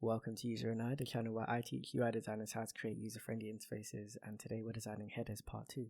Welcome to UserAndI, the channel where I teach UI designers how to create user-friendly interfaces, and today we're designing headers part 2.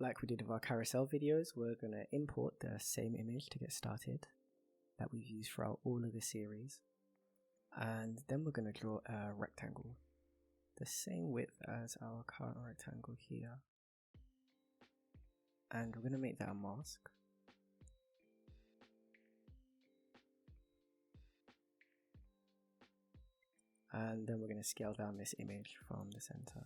Like we did with our carousel videos, we're going to import the same image to get started that we've used throughout all of the series, and then we're going to draw a rectangle, the same width as our current rectangle here, and we're going to make that a mask. And then we're going to scale down this image from the center.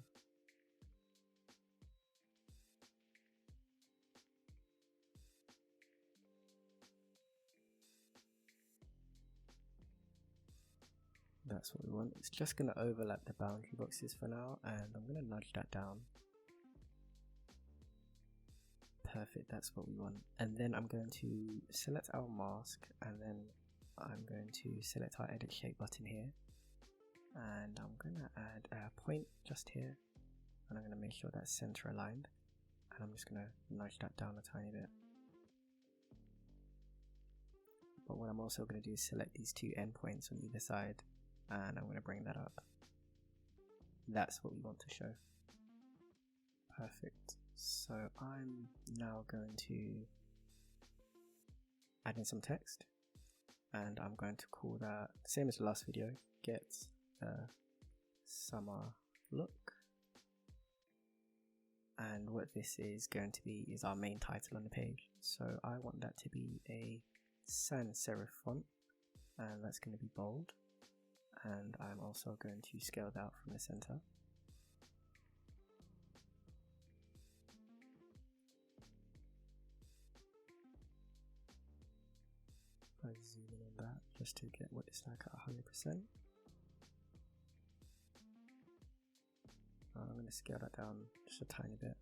That's what we want. It's just going to overlap the boundary boxes for now, and I'm going to nudge that down. Perfect, that's what we want. And then I'm going to select our mask, and then I'm going to select our edit shape button here. And I'm going to add a point just here, and I'm going to make sure that's center aligned, and I'm just going to nudge that down a tiny bit. But what I'm also going to do is select these two endpoints on either side, and I'm going to bring that up. That's what we want to show. Perfect. So I'm now going to add in some text, and I'm going to call that, same as the last video, get summer look, and what this is going to be is our main title on the page. So I want that to be a sans serif font, and that's going to be bold, and I'm also going to scale that out from the center. I zoom in on that just to get what it's like at 100%. I'm going to scale that down just a tiny bit.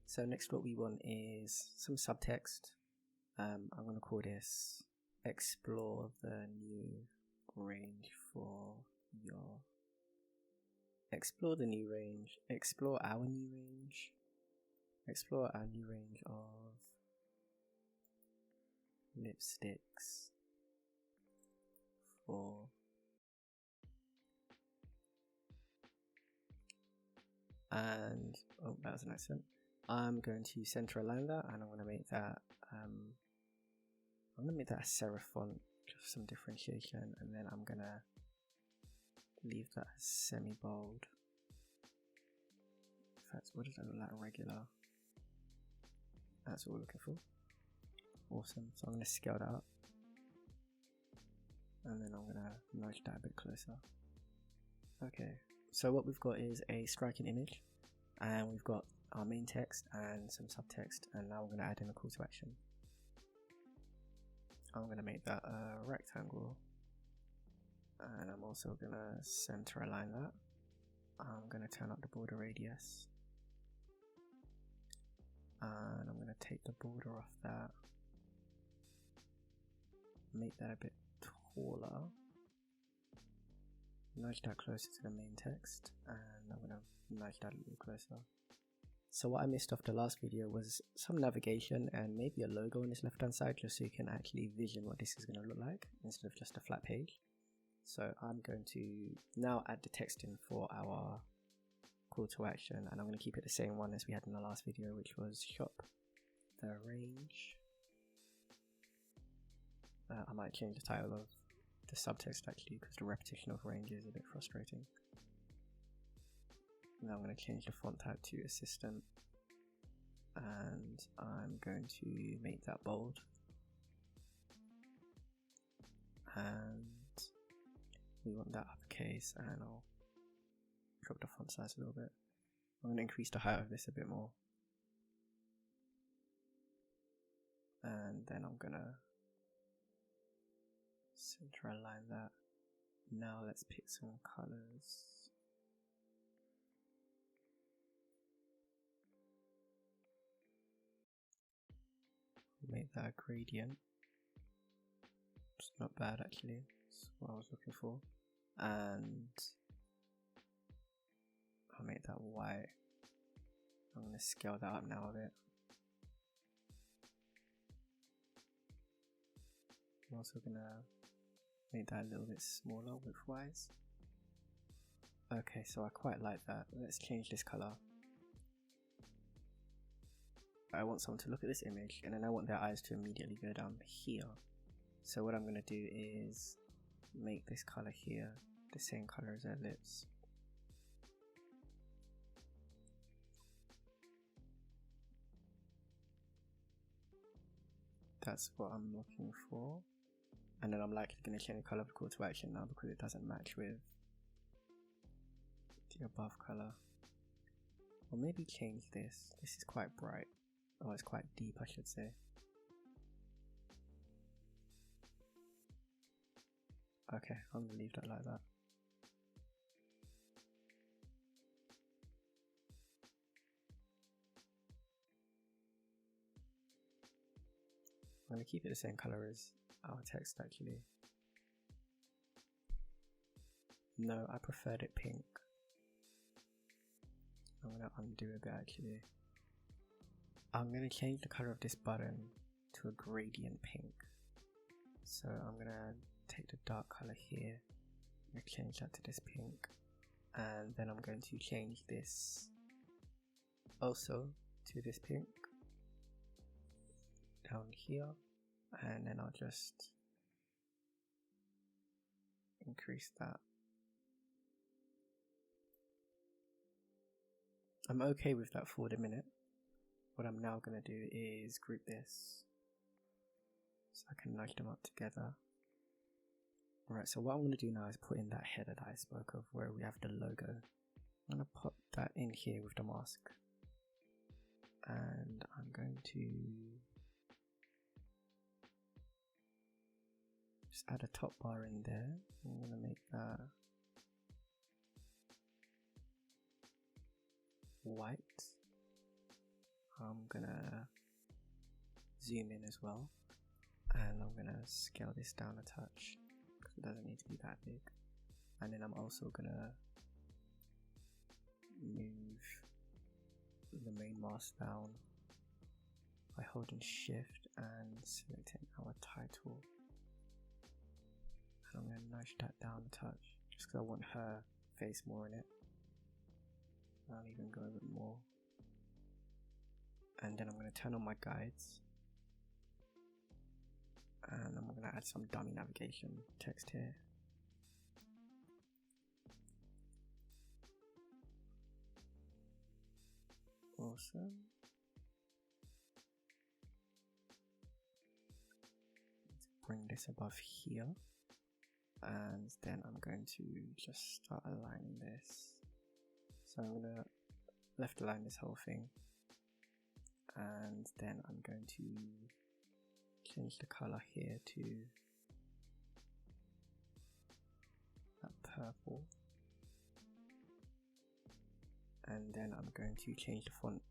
So next what we want is some subtext. I'm going to call this explore the new range for your... Explore the new range. Explore our new range. Explore our new range of lipsticks for... And oh, that was an accent. I'm going to center align that, and I'm going to make that a serif font, just some differentiation, and then I'm gonna leave that as semi bold. In fact, what does that look like? Regular. That's what we're looking for. Awesome. So I'm going to scale that up, and then I'm going to nudge that a bit closer. Okay. So what we've got is a striking image, and we've got our main text and some subtext, and now we're going to add in a call to action. I'm going to make that a rectangle, and I'm also going to center align that. I'm going to turn up the border radius, and I'm going to take the border off that, make that a bit taller, nudge that closer to the main text, and I'm going to nudge that a little closer. So what I missed off the last video was some navigation and maybe a logo on this left hand side, just so you can actually vision what this is going to look like instead of just a flat page. So I'm going to now add the text in for our call to action, and I'm going to keep it the same one as we had in the last video, which was shop the range. I might change the title of the subtext actually, because the repetition of range is a bit frustrating. Now I'm going to change the font type to assistant, and I'm going to make that bold, and we want that uppercase, and I'll drop the font size a little bit. I'm going to increase the height of this a bit more, and then I'm going to center align that. Now let's pick some colors. Make that a gradient. It's not bad actually, that's what I was looking for. And I'll make that white. I'm going to scale that up now a bit. I'm also going to make that a little bit smaller width-wise. Okay, so I quite like that. Let's change this color. I want someone to look at this image and then I want their eyes to immediately go down here. So what I'm going to do is make this color here the same color as their lips. That's what I'm looking for. And then I'm likely going to change the color of the call to action now because it doesn't match with the above color. Or maybe change this. This is quite bright. Oh, it's quite deep, I should say. Okay, I'm gonna leave that like that. I'm gonna keep it the same color as our text actually. No, I preferred it pink. I'm gonna undo a bit actually. I'm gonna change the color of this button to a gradient pink. So I'm gonna take the dark color here and change that to this pink, and then I'm going to change this also to this pink down here, and then I'll just increase that. I'm okay with that for the minute. What I'm now going to do is group this so I can nudge them up together. Alright, so what I'm going to do now is put in that header that I spoke of where we have the logo. I'm going to put that in here with the mask. And I'm going to just add a top bar in there. I'm going to make that white. I'm going to zoom in as well. And I'm going to scale this down a touch. It doesn't need to be that big. And then I'm also gonna move the main mask down by holding shift and selecting our title. And I'm gonna nudge that down a touch just because I want her face more in it. I'll even go a bit more. And then I'm gonna turn on my guides. And I'm going to add some dummy navigation text here. Awesome. Let's bring this above here. And then I'm going to just start aligning this. So I'm going to left align this whole thing. And then I'm going to change the color here to that purple, and then I'm going to change the font.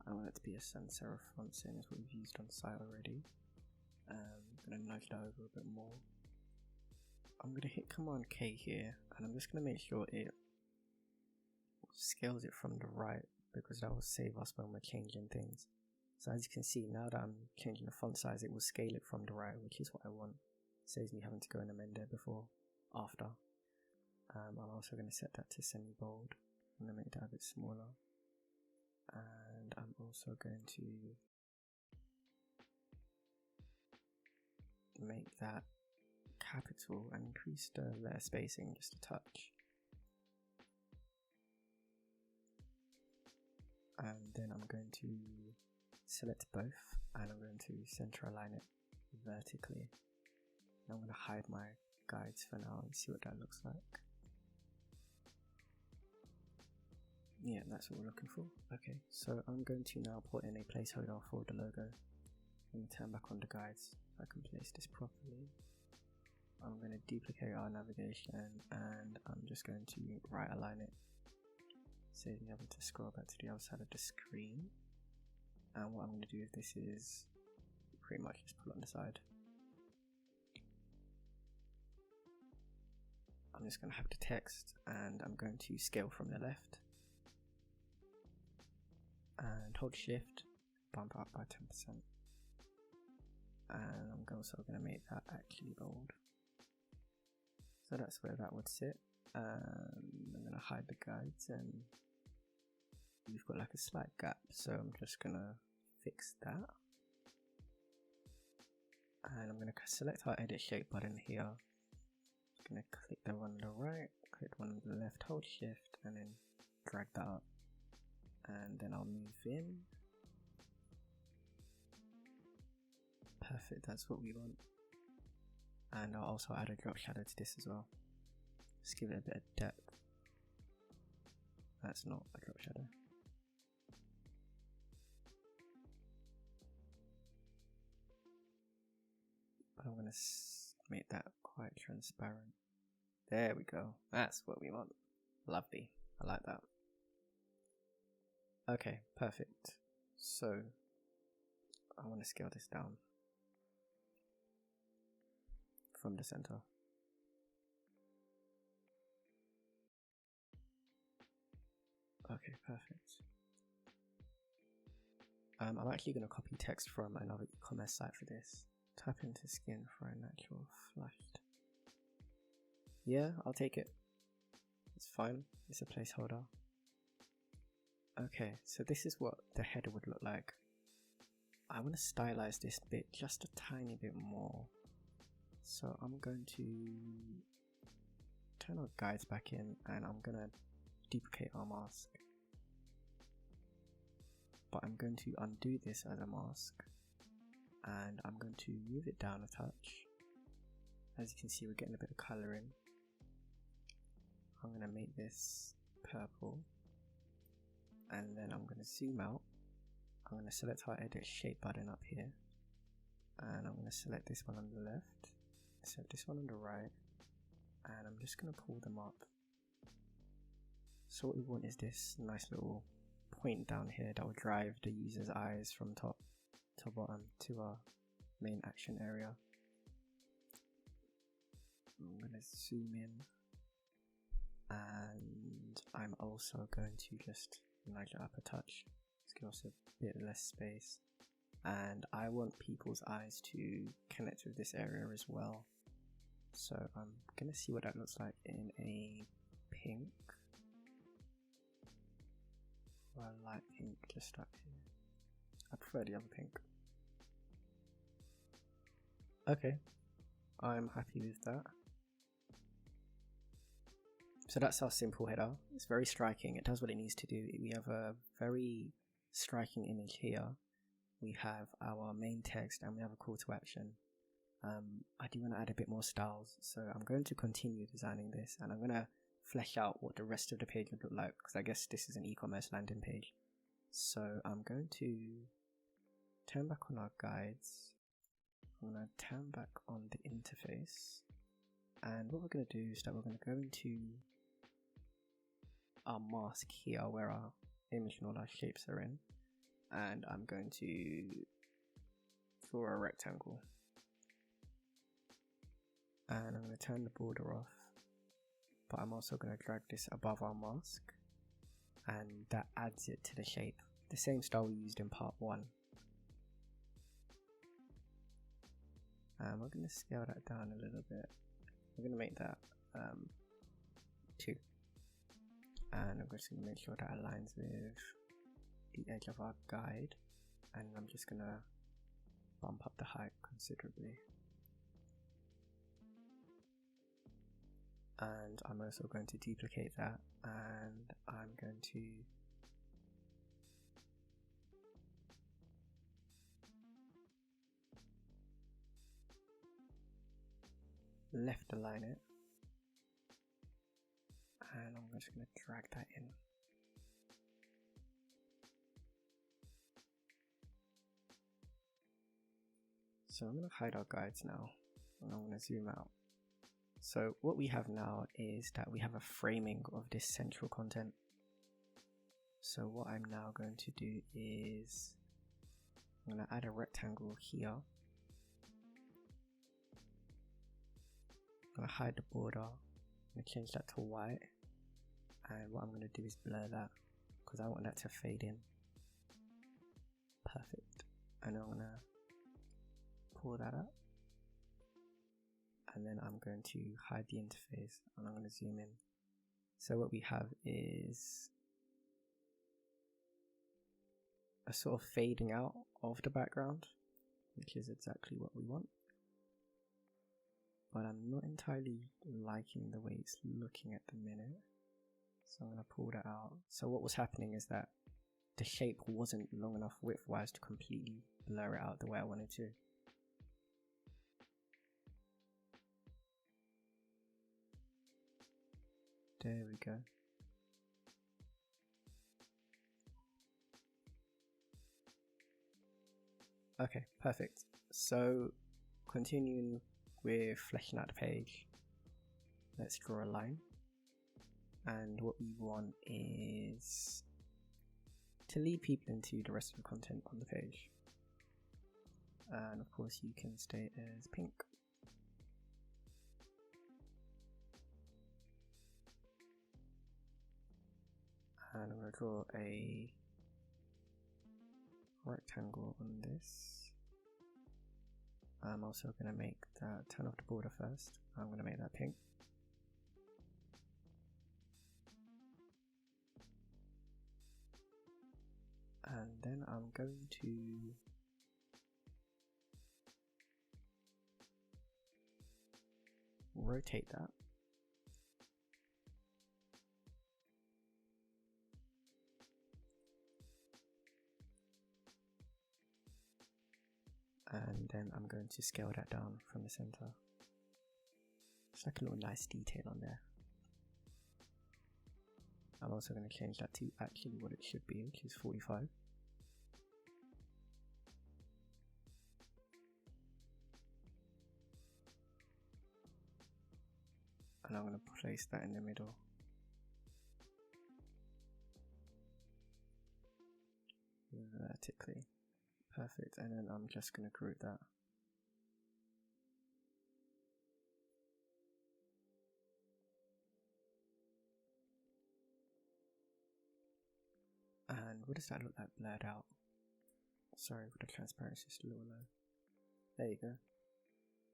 I want it to be a sans serif font, same as what we've used on site already. I'm going to nudge that over a bit more. I'm going to hit Command K here, and I'm just going to make sure it scales it from the right because that will save us when we're changing things. So as you can see, now that I'm changing the font size, it will scale it from the right, which is what I want. Saves me having to go and amend it after. I'm also going to set that to semi-bold. I'm going to make that a bit smaller. And I'm also going to make that capital and increase the letter spacing just a touch. And then I'm going to select both, and I'm going to center align it vertically. And I'm going to hide my guides for now and see what that looks like. Yeah, that's what we're looking for. Okay, so I'm going to now put in a placeholder for the logo. I'm going to turn back on the guides so I can place this properly. I'm going to duplicate our navigation and I'm just going to right align it. Save me having to scroll back to the other side of the screen. And what I'm going to do with this is pretty much just put it on the side. I'm just going to have the text and I'm going to scale from the left. And hold shift, bump up by 10%. and I'm also going to make that actually bold. So that's where that would sit. I'm going to hide the guides, and we've got like a slight gap, so I'm just going to fix that. And I'm going to select our edit shape button here. I'm going to click the one on the right, click one on the left, hold shift, and then drag that up. And then I'll move in. Perfect, that's what we want. And I'll also add a drop shadow to this as well. Just give it a bit of depth. That's not a drop shadow. But I'm going to make that quite transparent. There we go. That's what we want. Lovely. I like that. Okay, perfect. So I want to scale this down from the center. Okay, perfect. I'm actually going to copy text from another e-commerce site for this. Type into skin for a natural flushed. Yeah, I'll take it. It's fine. It's a placeholder. Okay, so this is what the header would look like. I want to stylize this bit just a tiny bit more. So I'm going to turn our guides back in, and I'm going to duplicate our mask. But I'm going to undo this as a mask, and I'm going to move it down a touch. As you can see, we're getting a bit of color in. I'm going to make this purple, and then I'm going to zoom out. I'm going to select our edit shape button up here, and I'm going to select this one on the left, select this one on the right, and I'm just going to pull them up. So what we want is this nice little point down here that will drive the user's eyes from top to bottom to our main action area. I'm going to zoom in, and I'm also going to just nudge it up a touch. Let's give us a bit less space, and I want people's eyes to connect with this area as well. So I'm going to see what that looks like in a pink. Or a light pink just up here. I prefer the other pink. Okay, I'm happy with that. So that's our simple header. It's very striking. It does what it needs to do. We have a very striking image here. We have our main text, and we have a call to action. I do want to add a bit more styles, so I'm going to continue designing this, and I'm going to flesh out what the rest of the page would look like, because I guess this is an e-commerce landing page. So I'm going to turn back on our guides. I'm going to turn back on the interface, and what we're going to do is that we're going to go into our mask here where our image and all our shapes are in, and I'm going to draw a rectangle, and I'm going to turn the border off, but I'm also going to drag this above our mask, and that adds it to the shape, the same style we used in part 1. And we're going to scale that down a little bit. We're going to make that 2, and I'm just going to make sure that aligns with the edge of our guide, and I'm just going to bump up the height considerably. And I'm also going to duplicate that, and I'm going to left align it, and I'm just going to drag that in. So I'm going to hide our guides now, and I'm going to zoom out. So what we have now is that we have a framing of this central content. So what I'm now going to do is I'm going to add a rectangle here. I'm going to hide the border. I'm going to change that to white. And what I'm going to do is blur that, because I want that to fade in. Perfect. And I'm going to pull that up. And then I'm going to hide the interface and I'm going to zoom in. So what we have is a sort of fading out of the background, which is exactly what we want. But I'm not entirely liking the way it's looking at the minute. So I'm going to pull that out. So what was happening is that the shape wasn't long enough width-wise to completely blur it out the way I wanted to. There we go. Okay, perfect. So continuing with fleshing out the page, let's draw a line. And what we want is to lead people into the rest of the content on the page. And of course you can stay as pink. And I'm going to draw a rectangle on this. I'm also going to make that, turn off the border first. I'm going to make that pink. And then I'm going to rotate that. And then I'm going to scale that down from the center. It's like a little nice detail on there. I'm also going to change that to actually what it should be, which is 45. And I'm going to place that in the middle. Vertically. Perfect, and then I'm just going to group that. And what does that look like blurred out? Sorry, with the transparency is a little low. There you go.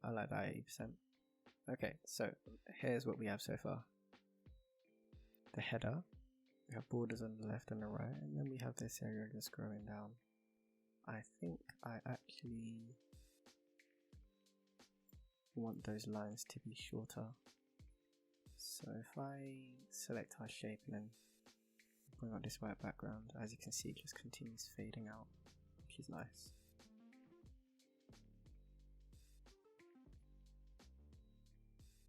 I like that 80%. Okay, so here's what we have so far. The header, we have borders on the left and the right, and then we have this area just growing down. I think I actually want those lines to be shorter. So if I select our shape and then bring out this white background, as you can see it just continues fading out, which is nice.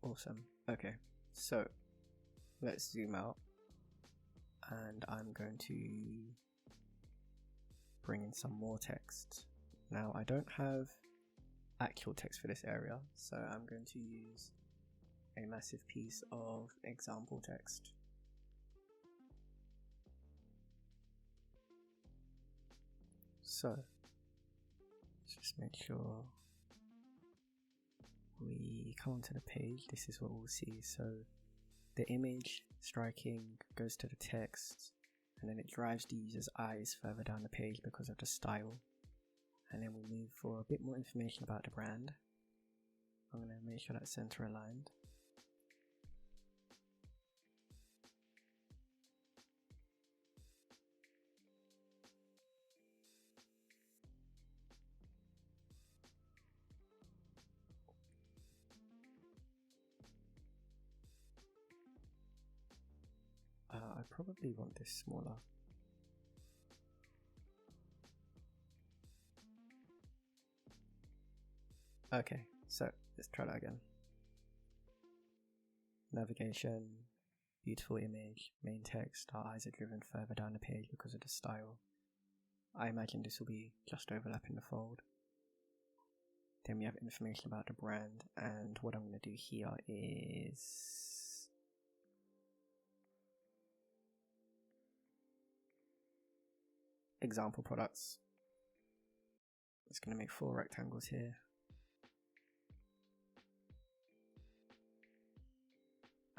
Awesome. Okay, so let's zoom out and I'm going to bring in some more text. Now I don't have actual text for this area, so I'm going to use a massive piece of example text. So let's just make sure we come onto the page. This is what we'll see. So the image striking goes to the text, and then it drives the user's eyes further down the page because of the style. And then we move for a bit more information about the brand. I'm going to make sure that's center aligned. I probably want this smaller. Okay, so let's try that again. Navigation, beautiful image, main text, our eyes are driven further down the page because of the style. I imagine this will be just overlapping the fold. Then we have information about the brand, and what I'm going to do here is example products. It's going to make 4 rectangles here.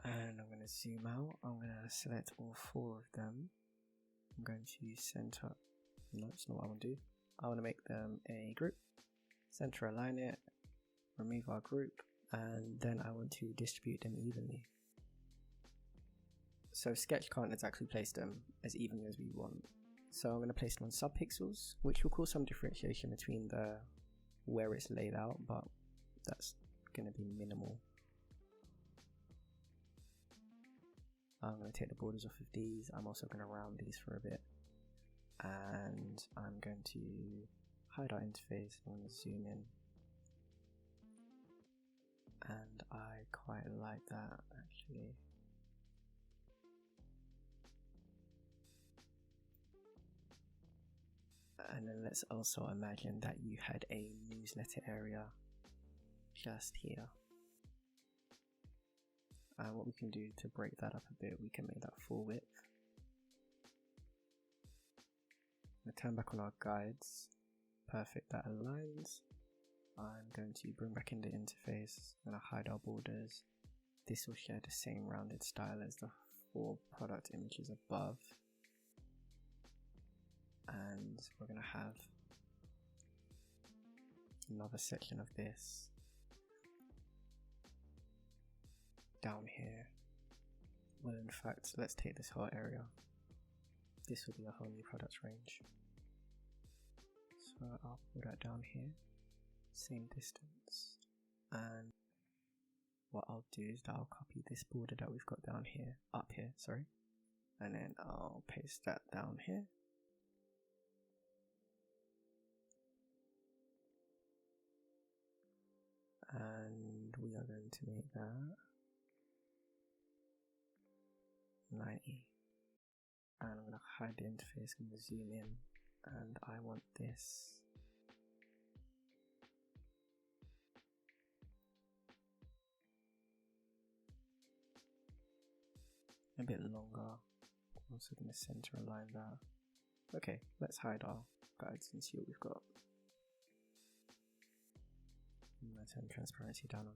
And I'm going to zoom out. I'm going to select all 4 of them. I'm going to center. No, it's not what I want to do. I want to make them a group. center align it, remove our group, and then I want to distribute them evenly. So Sketch can't exactly place them as evenly as we want. So I'm going to place them on subpixels, which will cause some differentiation between the where it's laid out, but that's going to be minimal. I'm going to take the borders off of these. I'm also going to round these for a bit, and I'm going to hide our interface. I'm going to zoom in, and I quite like that actually. And then let's also imagine that you had a newsletter area just here. And what we can do to break that up a bit, we can make that full width. I'm going to turn back on our guides. Perfect, that aligns. I'm going to bring back in the interface. I'm going to hide our borders. This will share the same rounded style as the 4 product images above. And we're going to have another section of this down here. Well, in fact, let's take this whole area. This will be a whole new product range. So I'll put that down here, same distance. And what I'll do is that I'll copy this border that we've got down here, up here, sorry. And then I'll paste that down here. And we are going to make that 90. And I'm going to hide the interface, I'm going to zoom in, and I want this a bit longer. I'm also going to center align that. Okay, let's hide our guides and see what we've got. I'm going to turn transparency down on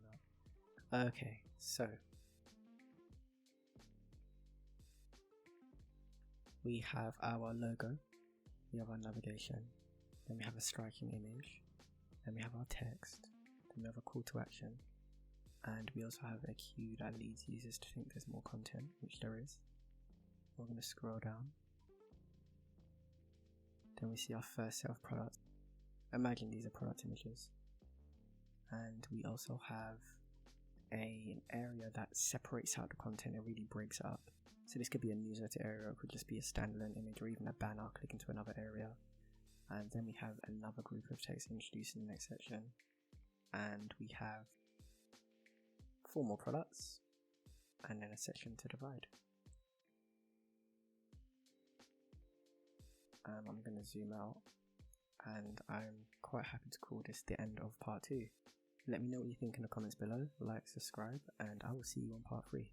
that. Okay, so we have our logo, we have our navigation, then we have a striking image, then we have our text, then we have a call to action, and we also have a queue that leads users to think there's more content, which there is. We're going to scroll down. Then we see our first set of products. Imagine these are product images. And we also have an area that separates out the content and really breaks it up. So this could be a newsletter area, or it could just be a standalone image, or even a banner click into another area. And then we have another group of text introduced in the next section. And we have 4 more products, and then a section to divide. I'm going to zoom out, and I'm quite happy to call this the end of part 2. Let me know what you think in the comments below, like, subscribe, and I will see you on part 3.